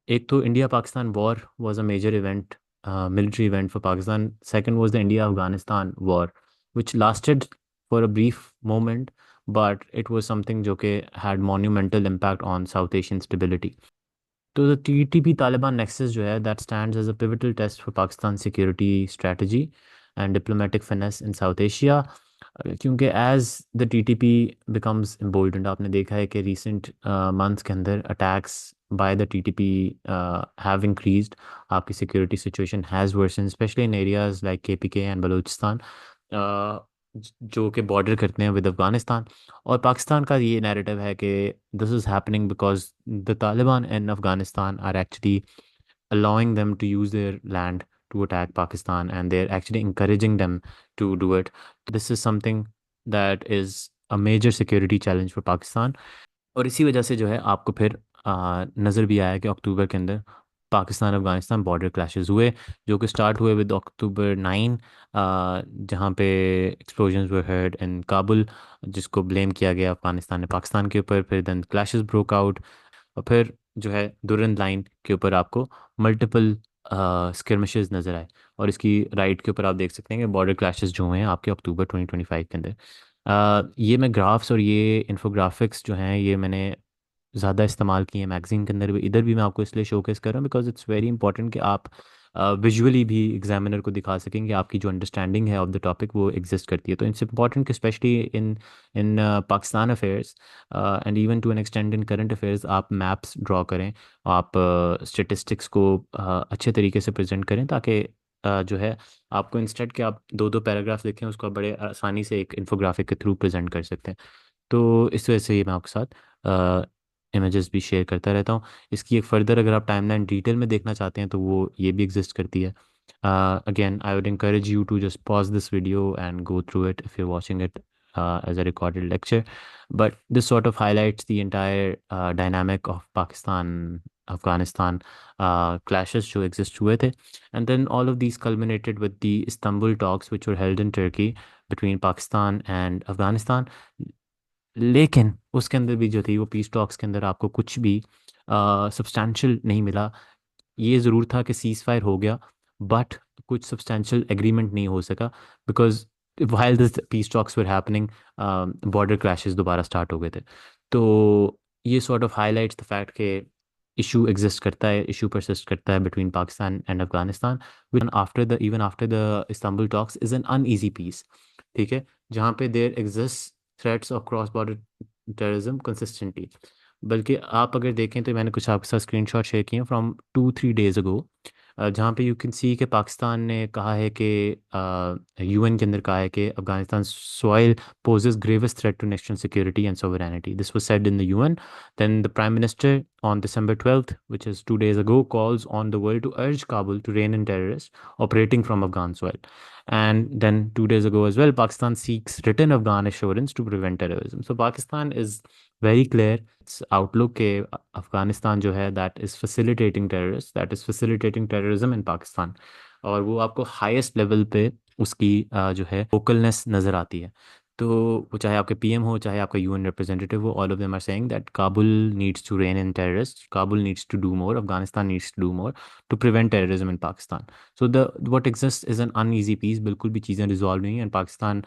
एक तो India Pakistan war was a major event, military event for Pakistan. Second was the India-Afghanistan war, which lasted for a brief moment, but it was something जो कि had monumental impact on South Asian stability. तो the TTP Taliban nexus जो है that stands as a pivotal test for Pakistan's security strategy and diplomatic finesse in South Asia. क्योंकि as the TTP becomes emboldened, आपने देखा है कि recent months के अंदर attacks by the TTP have increased, आपकी security situation has worsen specially in areas like KPK and Balochistan, जो कि बॉर्डर करते हैं विद अफगानिस्तान। और पाकिस्तान का ये नैरेटिव है कि this is happening because the Taliban in Afghanistan are actually allowing them to use their land to attack Pakistan, and they're actually encouraging them to do it. This is something that is a major security challenge for Pakistan. और इसी वजह से जो है आपको फिर नज़र भी आया कि अक्टूबर के अंदर पाकिस्तान अफगानिस्तान बॉर्डर क्लैशेस हुए, जो कि स्टार्ट हुए विद अक्टूबर 9, जहाँ पे explosions were heard in Kabul, जिसको ब्लेम किया गया अफगानिस्तान ने पाकिस्तान के ऊपर। फिर देन क्लैशेस ब्रोक आउट, और फिर जो है दुरंत लाइन के ऊपर आपको मल्टीपल स्किर्मिशेस नज़र आए। और इसकी राइट के ऊपर आप देख सकते हैं कि बॉर्डर क्लैशेस जो हुए हैं आपके अक्टूबर 2025 के अंदर। ये मैं ग्राफ्स और ये इन्फोग्राफिक्स जो हैं ये मैंने ज़्यादा इस्तेमाल किए हैं मैगजीन के अंदर भी, इधर भी मैं आपको इसलिए शोकेस कर रहा हूँ बिकॉज इट्स वेरी इंपॉर्टेंट कि आप विजुअली भी एग्जामिनर को दिखा सकें कि आपकी जो अंडरस्टैंडिंग है ऑफ द टॉपिक वो एग्जिस्ट करती है। तो इट्स इंपॉर्टेंट कि specially in in Pakistan affairs and even to an extent in current affairs आप मैप्स ड्रॉ करें, आप स्टेटिस्टिक्स को अच्छे तरीके से प्रेजेंट करें, ताकि जो है आपको इंस्टेड कि आप दो दो पैराग्राफ लिखें उसको आप बड़े आसानी से एक इन्फोग्राफिक के थ्रू प्रेजेंट कर सकते हैं। तो इस वजह से ये मैं आपके साथ इमेजेस भी शेयर करता रहता हूँ। इसकी एक फर्दर अगर आप टाइमलाइन डिटेल में देखना चाहते हैं तो वो ये भी एग्जिस्ट करती है। Again I would encourage you to just pause this video and go through it if you're watching it as a recorded lecture. But this sort of highlights the entire dynamic of Pakistan Afghanistan clashes जो exist हुए थे, and then all of these culminated with the Istanbul talks which were held in Turkey between Pakistan and Afghanistan. लेकिन उसके अंदर भी जो थी वो पीस टॉक्स के अंदर आपको कुछ भी सब्सटैंशियल नहीं मिला। ये ज़रूर था कि सीज़ फायर हो गया, बट कुछ सब्सटैंशियल एग्रीमेंट नहीं हो सका because while this peace talks were happening border clashes दोबारा स्टार्ट हो गए थे। तो ये sort of highlights the fact के इशू एग्जिस्ट करता है, इशू परसिस्ट करता है between Pakistan and Afghanistan, with after the even after the Istanbul talks is an uneasy peace. ठीक है, जहाँ पे there exist threats of cross border terrorism consistently. बल्कि आप अगर देखें तो मैंने कुछ आपके साथ स्क्रीनशॉट शेयर किए हैं फ्रॉम 2-3 days अगो, जहाँ पे यू कैन सी कि पाकिस्तान ने कहा है कि यूएन के अंदर कहा है कि Afghanistan soil poses gravest threat to national security and sovereignty. This was said in the UN. Then the Prime Minister on December 12th, which is 2 days ago, calls on the world to urge Kabul to rein in terrorists operating from Afghan soil. And then 2 days ago as well, Pakistan seeks written Afghan assurance to prevent terrorism. So Pakistan is very clear its outlook के अफगानिस्तान जो है that is facilitating terrorist, that is facilitating terrorism in Pakistan. और वो आपको highest level पे उसकी जो है वोकलनेस नज़र आती है। तो वो चाहे आपके पीएम हो चाहे आपका यूएन रिप्रेजेंटेटिव हो, all of them are saying that Kabul needs to rein in terrorist, Kabul needs to do more, Afghanistan needs to do more to prevent terrorism in Pakistan. So the what exist is an uneasy peace, बिल्कुल भी चीज़ें resolve नहीं हैं। पाकिस्तान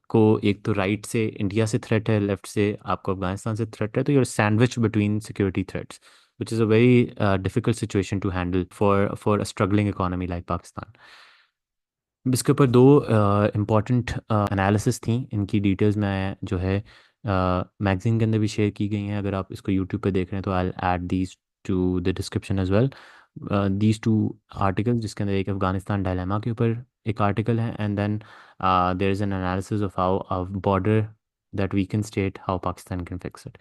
को एक तो right से India से थ्रेट है, लेफ्ट से आपको अफगानिस्तान से थ्रेट है, तो you're sandwich between security threats, which is a very difficult situation to handle for a struggling economy like Pakistan. इसके ऊपर दो इम्पॉर्टेंट एनालिसिस थी, इनकी डिटेल्स मैं जो है मैगजीन के अंदर भी शेयर की गई हैं। अगर आप इसको यूट्यूब पे देख रहे हैं तो I add these to the description as well. These two articles, जिसके अंदर एक अफगानिस्तान डायलेमा के ऊपर एक आर्टिकल है, and then there is an analysis of how a border that we can state how Pakistan can fix it,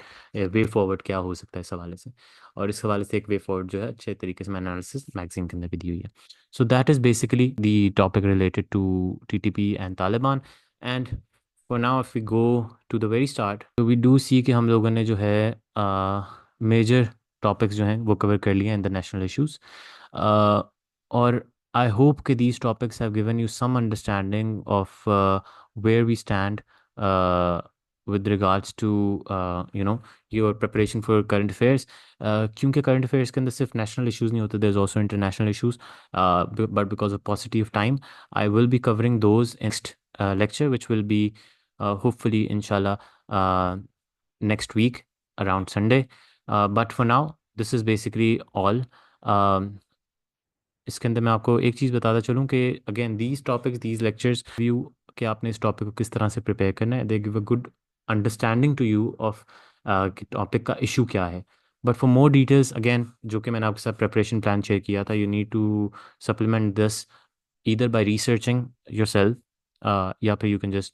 way forward क्या हो सकता है इस हवाले से। और इस हवाले से एक वे फॉरवर्ड जो है अच्छे तरीके से मैं एनालिसिस मैगजीन के अंदर भी दी हुई है। So that is basically the topic related to TTP and Taliban. And for now, if we go to the very start, तो we do see कि हम लोगों ने जो है major topics जो हैं वो cover कर लिए हैं in the national issues. और I hope कि these topics have given you some understanding of where we stand uh, with regards to your preparation for current affairs. क्योंकि current affairs के अंदर सिर्फ national issues नहीं होते, there's also international issues. But because of paucity of time, I will be covering those in next lecture, which will be hopefully, inshallah, next week around Sunday. But for now, this is basically all. Um, इसके अंदर मैं आपको एक चीज़ बताता चलूँ कि again these topics, these lectures view कि आपने इस टॉपिक को किस तरह से प्रिपेयर करना है, they give a good understanding to you of topic का इशू क्या है. But for more details, again जो कि मैंने आपके साथ प्रिपरेशन प्लान शेयर किया था, you need to supplement this either by researching yourself, या फिर you can just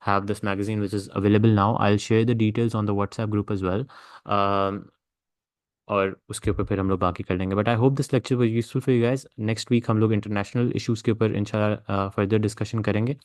have this magazine which is available now. I'll share the details on the WhatsApp group as well. um, और उसके ऊपर फिर हम लोग बाकी कर लेंगे. But I hope this lecture was useful for you guys. Next week हम लोग इंटरनेशनल इश्यूज़ के ऊपर इंशाल्लाह फर्दर डिस्कशन करेंगे.